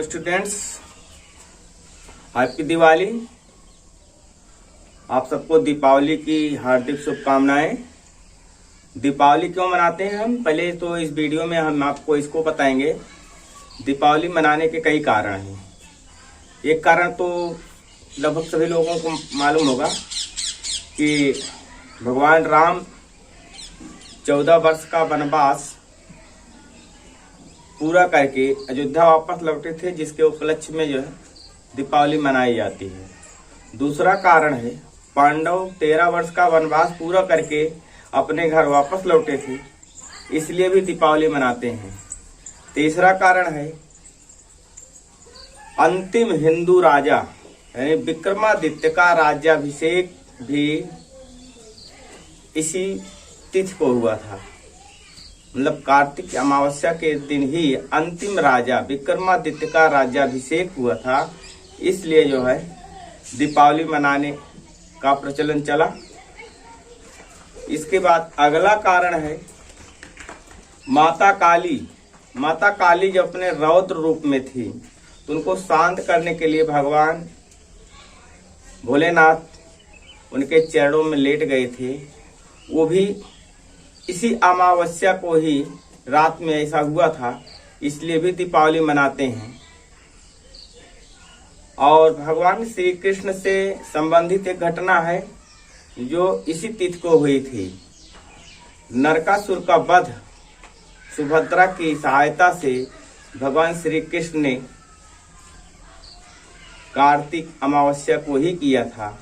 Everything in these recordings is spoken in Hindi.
Hello students, happy Diwali. आप सबको दीपावली की हार्दिक शुभकामनाएं। दीपावली क्यों मनाते हैं हम, पहले तो इस वीडियो में हम आपको इसको बताएंगे। दीपावली मनाने के कई कारण हैं। एक कारण तो लगभग सभी लोगों को मालूम होगा कि भगवान राम 14 वर्ष का वनवास पूरा करके अयोध्या वापस लौटे थे, जिसके उपलक्ष्य में जो है दीपावली मनाई जाती है। दूसरा कारण है पांडव 13 वर्ष का वनवास पूरा करके अपने घर वापस लौटे थे, इसलिए भी दीपावली मनाते हैं। तीसरा कारण है अंतिम हिंदू राजा यानी विक्रमादित्य का राज्याभिषेक भी इसी तिथि को हुआ था। मतलब कार्तिक अमावस्या के दिन ही अंतिम राजा विक्रमादित्य का राज्याभिषेक हुआ था, इसलिए जो है दीपावली मनाने का प्रचलन चला। इसके बाद अगला कारण है माता काली। माता काली जब अपने रौद्र रूप में थी तो उनको शांत करने के लिए भगवान भोलेनाथ उनके चरणों में लेट गए थे। वो भी इसी अमावस्या को ही रात में ऐसा हुआ था, इसलिए भी दीपावली मनाते हैं। और भगवान श्री कृष्ण से संबंधित एक घटना है जो इसी तिथि को हुई थी। नरकासुर का वध सुभद्रा की सहायता से भगवान श्री कृष्ण ने कार्तिक अमावस्या को ही किया था,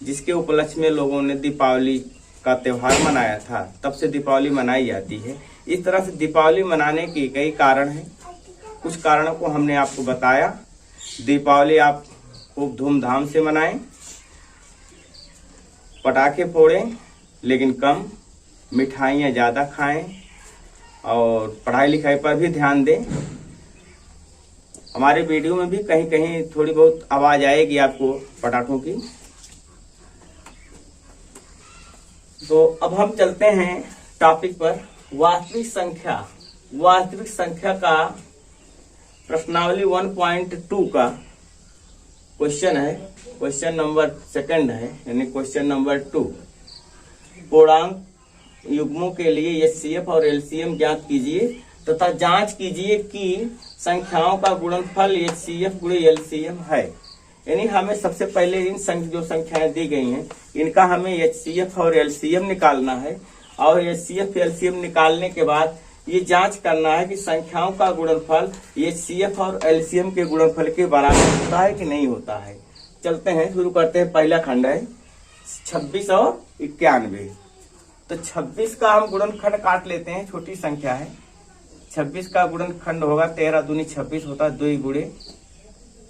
जिसके उपलक्ष्य में लोगों ने दीपावली का त्योहार मनाया था। तब से दीपावली मनाई जाती है। इस तरह से दीपावली मनाने के कई कारण हैं। कुछ कारणों को हमने आपको बताया। दीपावली आप खूब धूमधाम से मनाएं, पटाखे फोड़ें लेकिन कम, मिठाइयाँ ज़्यादा खाएं और पढ़ाई लिखाई पर भी ध्यान दें। हमारे वीडियो में भी कहीं कहीं थोड़ी बहुत आवाज़ आएगी आपको पटाखों की। तो अब हम चलते हैं टॉपिक पर। वास्तविक संख्या। वास्तविक संख्या का प्रश्नावली 1.2 का क्वेश्चन है। क्वेश्चन नंबर 2 है, यानी क्वेश्चन नंबर 2। पूर्णांक युग्मों के लिए एचसीएफ और एलसीएम ज्ञात कीजिए तथा जांच कीजिए कि संख्याओं का गुणनफल एचसीएफ गुणे एलसीएम है। यानी हमें सबसे पहले इन जो संख्याएं दी गई हैं इनका हमें एचसीएफ और एलसीएम निकालना है, और एचसीएफ एलसीएम निकालने के बाद ये जांच करना है कि संख्याओं का गुणनफल एचसीएफ और एलसीएम के गुणनफल के बराबर होता है कि नहीं होता है। चलते हैं, शुरू करते हैं। पहला खंड है 26 और 91। तो 26 का हम गुणनखंड काट लेते हैं, छोटी संख्या है। 26 का गुणनखंड होगा 13 दूनी 26 होता है, 2 गुणे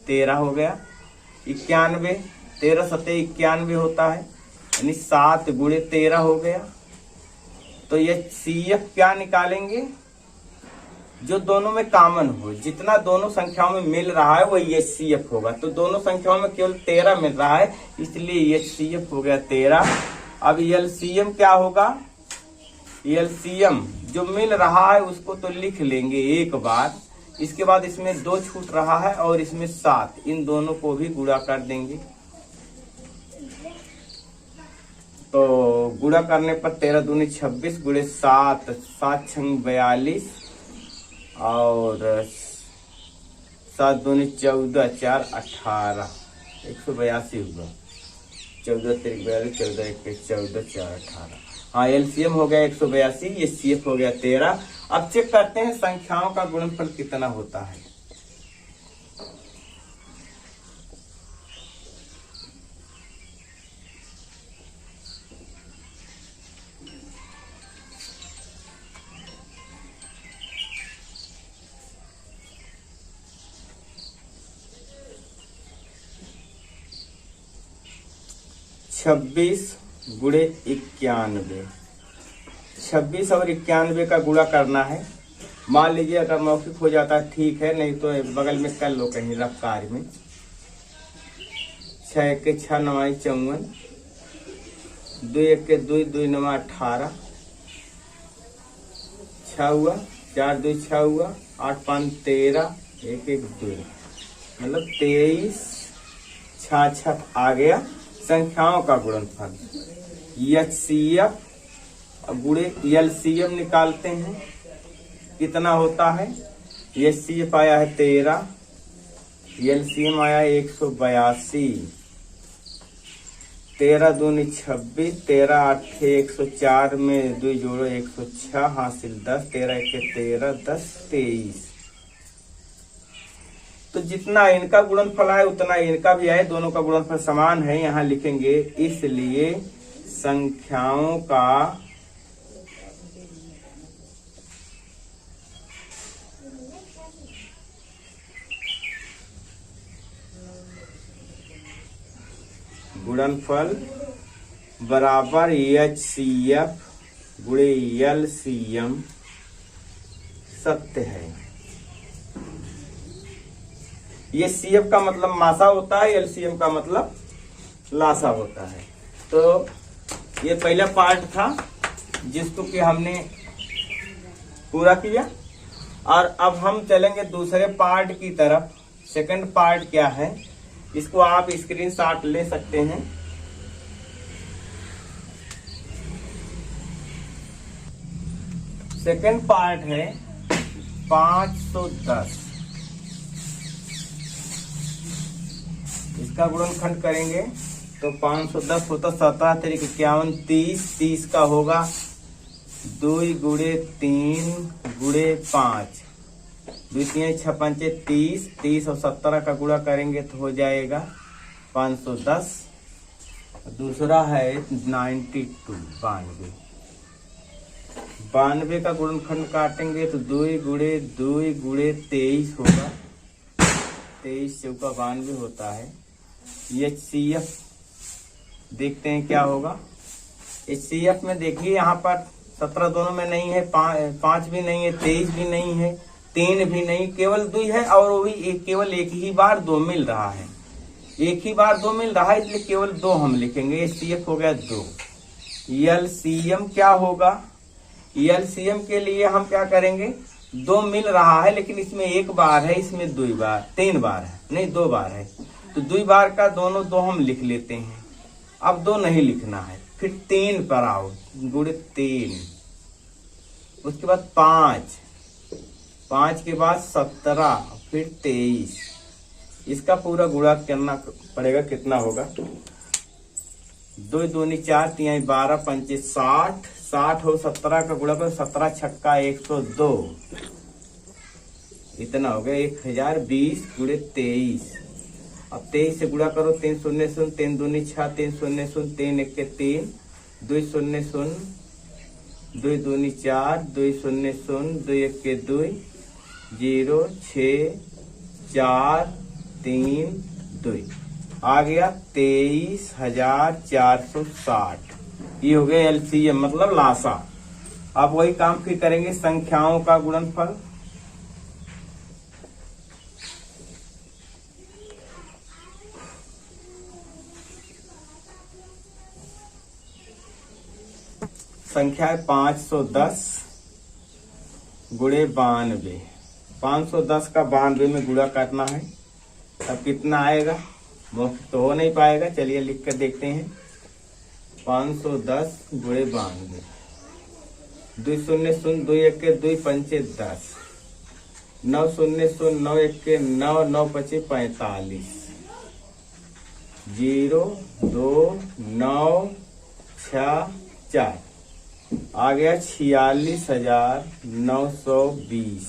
13 हो गया। 91 13 सत्ते 91 होता है, यानी 7 गुणे 13 हो गया। तो ये सीएफ क्या निकालेंगे, जो दोनों में कॉमन हो, जितना दोनों संख्याओं में मिल रहा है वो ये सीएफ होगा। तो दोनों संख्याओं में केवल 13 मिल रहा है, इसलिए ये सीएफ हो गया 13। अब एलसीएम क्या होगा, एलसीएम जो मिल रहा है उसको तो लिख लेंगे एक बार। इसके बाद इसमें 2 छूट रहा है और इसमें 7, इन दोनों को भी गुणा कर देंगे। तो गुणा करने पर 13 दूनी 26 गुणे 7, 7 छंग 42 और 7 दूनी 14, 4 18, 182 हुआ। 14 3 42, 14 21, 14 4 18। हाँ, एलसीएम हो गया 182, ये सीएफ हो गया 13। अब चेक करते हैं संख्याओं का गुणनफल कितना होता है। छब्बीस गुणे 91। 26 और 91 का गुणा करना है। मान लीजिए अगर मौखिक हो जाता है ठीक है, नहीं तो बगल में कर लो कहीं रफ कार्य में। 6 के 6 9 54, 2 1 के 2 2 9 18, 6 हुआ, 4 2 6 हुआ, 8 5 13, एक एक दो, मतलब 23 66 आ गया संख्याओं का गुणनफल। HCF गुणे LCM निकालते हैं, कितना होता है। HCF आया है 13, LCM आया है 182, 13 दूनी 26, 13 8 104 में 2 जोड़ो 106 हासिल 10, 13 1 13 10 23। तो जितना इनका गुणनफल आए उतना इनका भी आए, दोनों का गुणनफल समान है। यहाँ लिखेंगे इसलिए संख्याओं का गुणनफल बराबर HCF गुणे LCM सत्य है। HCF का मतलब मासा होता है, LCM का मतलब लासा होता है। तो ये पहला पार्ट था जिसको कि हमने पूरा किया, और अब हम चलेंगे दूसरे पार्ट की तरफ। सेकंड पार्ट क्या है, इसको आप स्क्रीनशॉट ले सकते हैं। सेकंड पार्ट है 510, इसका गुणनखंड करेंगे तो 510 होता 17 तरीक 51 30, 30 का होगा 2 गुणे 3 गुणे 5, 2 3 6 5 30, 30 और 17 का गुणा करेंगे तो हो जाएगा 510। दूसरा है 92 92, 92 का गुणनखंड काटेंगे तो 2 गुणे 23 होगा, 23 चौका 92 होता है। HCF देखते हैं क्या होगा। HCF में देखिए यहाँ पर 17 दोनों में नहीं है, 5 भी नहीं है, 23 भी नहीं है, 3 भी नहीं, केवल 2 है, और वो भी केवल एक ही बार 2 मिल रहा है, एक ही बार 2 मिल रहा है, इसलिए केवल 2 हम लिखेंगे। HCF हो गया 2। LCM क्या होगा, LCM के लिए हम क्या करेंगे, 2 मिल रहा है लेकिन इसमें 1 बार है, इसमें 2 बार 3 बार है, नहीं 2 बार है, तो 2 बार का दोनों 2 हम लिख लेते हैं। अब 2 नहीं लिखना है, फिर 3 पर आओ, गुणे 3, उसके बाद 5, 5 के बाद 17, फिर 23, इसका पूरा गुणा करना पड़ेगा, कितना होगा 2 दूनी 4 3 12 5 60, 60 हो 17 का गुणा पर 17 छक्का 102, इतना हो गया 1020 गुणे 23। अब 23 से गुणा करो, 3 शून्य शून्य, 3 दूनी 6, 3 शून्य शून्य, 3 1 3, 2 शून्य शून्य, 2 दूनी 4, 2 शून्य शून्य, 2 1 2, 0 6 4 3 2, आ गया 23,460। ये हो गया LCM मतलब लासा। अब वही काम फिर करेंगे संख्याओं का गुणनफल। संख्या है 510 गुणे 92, 510 का 92 में गुणा करना है, अब कितना आएगा, मुफ्त तो हो नहीं पाएगा, चलिए लिख कर देखते हैं। 510 गुणे 92, 2 शून्य शून्य, 2 1 2 5 10, 9 शून्य शून्य, 9 1 9, 9 5 45, 0 2 9 6 4, आ गया 46,920।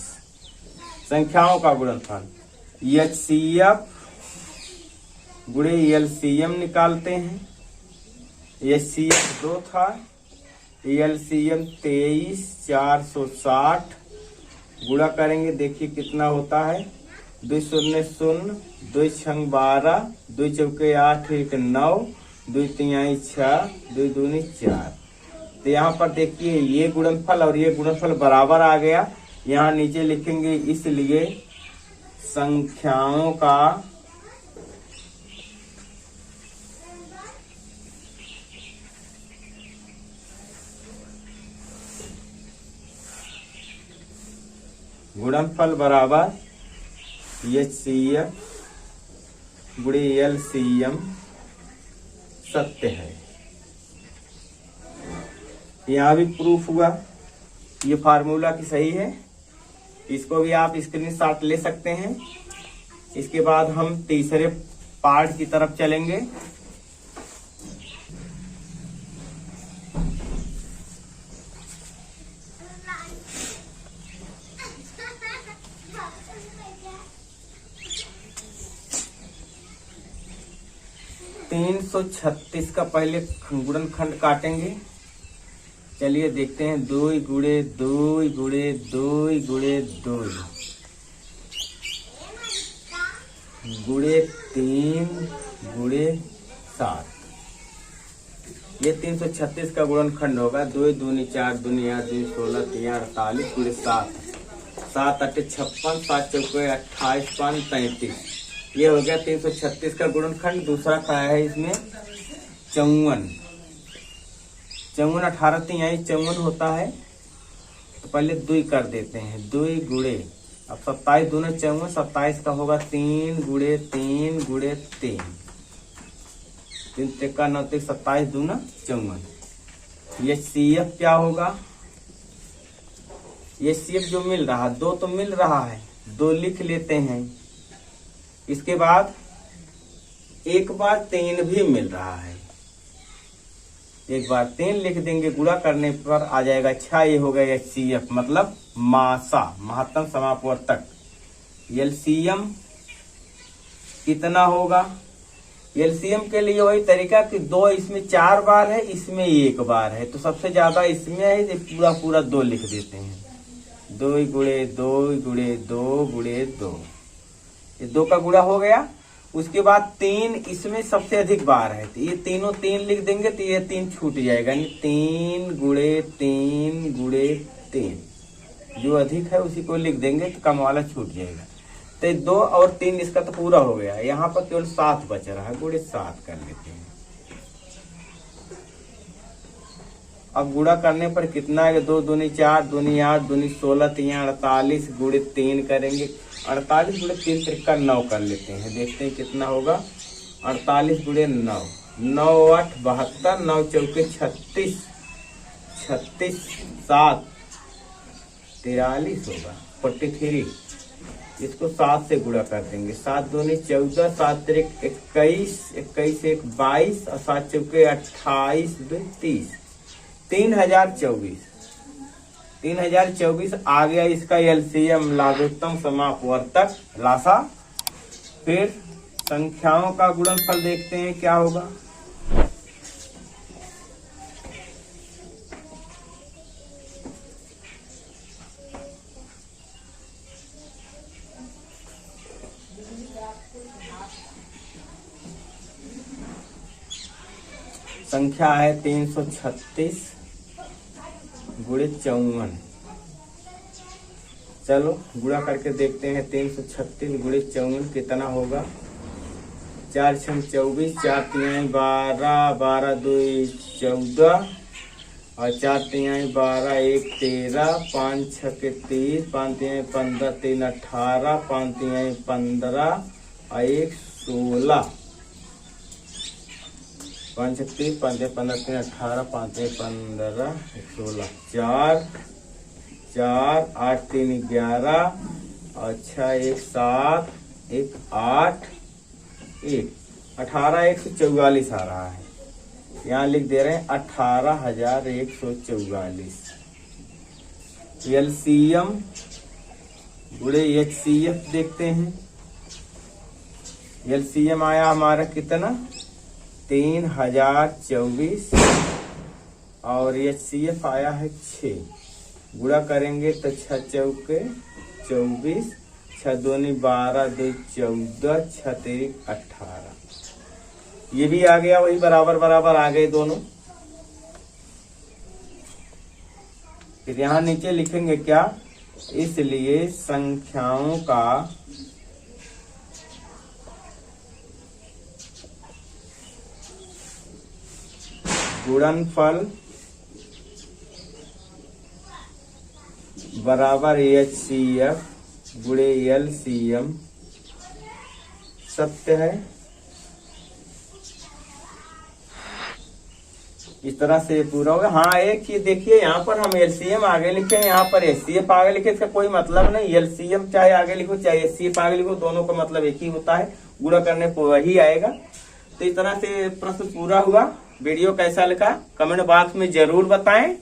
संख्याओं का गुणनफल HCF गुणे LCM निकालते हैं। HCF 2 था, LCM 23,460, गुणा करेंगे देखिए कितना होता है, 2 शून्य शून्य, 2 छंग 12, 2 चौके 8 1 9, 2 3 6, 2 दूनी 4। तो यहाँ पर देखिए ये गुणनफल और ये गुणनफल बराबर आ गया। यहाँ नीचे लिखेंगे इसलिए संख्याओं का गुणनफल बराबर HCF गुणे LCM सत्य है। यहाँ भी प्रूफ हुआ, ये फार्मूला की सही है। इसको भी आप स्क्रीनशॉट ले सकते हैं। इसके बाद हम तीसरे पार्ट की तरफ चलेंगे। तीन 336 का पहले गुणनखंड काटेंगे। चलिए देखते हैं। 2 गुणे 2 गुणे 2 गुणे 2 गुणे 3 गुणे 7। ये 336 का गुणनखंड होगा। 2 दूनी 4 दूनी 8 दूनी 16 3 48 गुणे 7 7 8 56 7 चौके 28 5 33। ये हो गया 336 का गुणनखंड। दूसरा क्या है इसमें? 54। 18 तिहाई 54 होता है। तो पहले 2 कर देते हैं। 2 गुणे, अब 27 दूना 54, 27 का होगा 3 गुणे 3 गुणे 3 3 3 9 27 दूना 54। HCF क्या होगा? HCF जो मिल रहा, 2 तो मिल रहा है, 2 लिख लेते हैं। इसके बाद एक बार 3 भी मिल रहा है, एक बार 3 लिख देंगे। गुणा करने पर आ जाएगा 6। ये हो गया HCF मतलब मासा, महत्तम समापवर्तक। LCM कितना होगा? LCM के लिए वही तरीका कि 2 इसमें 4 बार है, इसमें 1 बार है, तो सबसे ज्यादा इसमें है, पूरा पूरा 2 लिख देते हैं। 2 गुणे 2 गुणे 2 गुणे 2, ये 2 का गुणा हो गया। उसके बाद 3 इसमें सबसे अधिक बार है, तो ये तीनों 3 लिख देंगे, तो ये 3 छूट जाएगा। 3 गुणे 3 गुणे 3, जो अधिक है उसी को लिख देंगे, तो कम वाला छूट जाएगा। तो 2 और 3 इसका तो पूरा हो गया। यहाँ पर केवल 7 बच रहा है, गुणे 7 कर लेते हैं। अब गुणा करने पर कितना है? 2 दूनी 4 दूनी 8 दूनी 16 3 48 गुणे 3 करेंगे। 48 गुणे 3 3 9 कर लेते हैं। देखते हैं कितना होगा। 48 गुणे 9 9 8 72 9 चौके 36 36 7 43 होगा 43। इसको 7 से गुणा कर देंगे। 7 दूनी 14 7 3 21 21 1 22 और 7 चौके 28 2 30 3024। 3024 आ गया इसका LCM, लघुत्तम समापवर्तक लासा। फिर संख्याओं का गुणनफल देखते हैं क्या होगा। संख्या है 336 गुणे 54। चलो गुणा करके देखते हैं। 336 गुणे 54 कितना होगा। 4 6 24 4 3 12 12 2 14 और 4 3 12 1 13 5 6 30 5 3 15 3 18 5 3 15 और 1 16 5 6 30 5 15 3 18 5 3 15 16 4 4 8 3 11 और 6 1 7 1 8 1 18 144 आ रहा है। यहाँ लिख दे रहे हैं 18,144। LCM गुणे HCF देखते हैं। LCM आया हमारा कितना? 3024 और HCF आया है 6। गुणा करेंगे तो 6 चौके 24 6 दूनी 12 2 14 6 3 18। ये भी आ गया, वही बराबर बराबर आ गए दोनों। फिर यहाँ नीचे लिखेंगे क्या? इसलिए संख्याओं का गुणनफल बराबर HCF गुणे LCM सत्य है। इस तरह से पूरा होगा। हाँ, एक चीज देखिए, यहाँ पर हम एलसीएम आगे लिखे हैं, यहाँ पर एचसीएफ आगे लिखे, इसका कोई मतलब नहीं। एलसीएम चाहे आगे लिखो चाहे एचसीएफ आगे लिखो, दोनों का मतलब एक ही होता है, गुणा करने पर वही आएगा। तो इस तरह से प्रश्न पूरा हुआ। वीडियो कैसा लगा कमेंट बॉक्स में जरूर बताएं।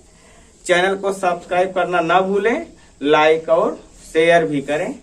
चैनल को सब्सक्राइब करना ना भूलें, लाइक और शेयर भी करें।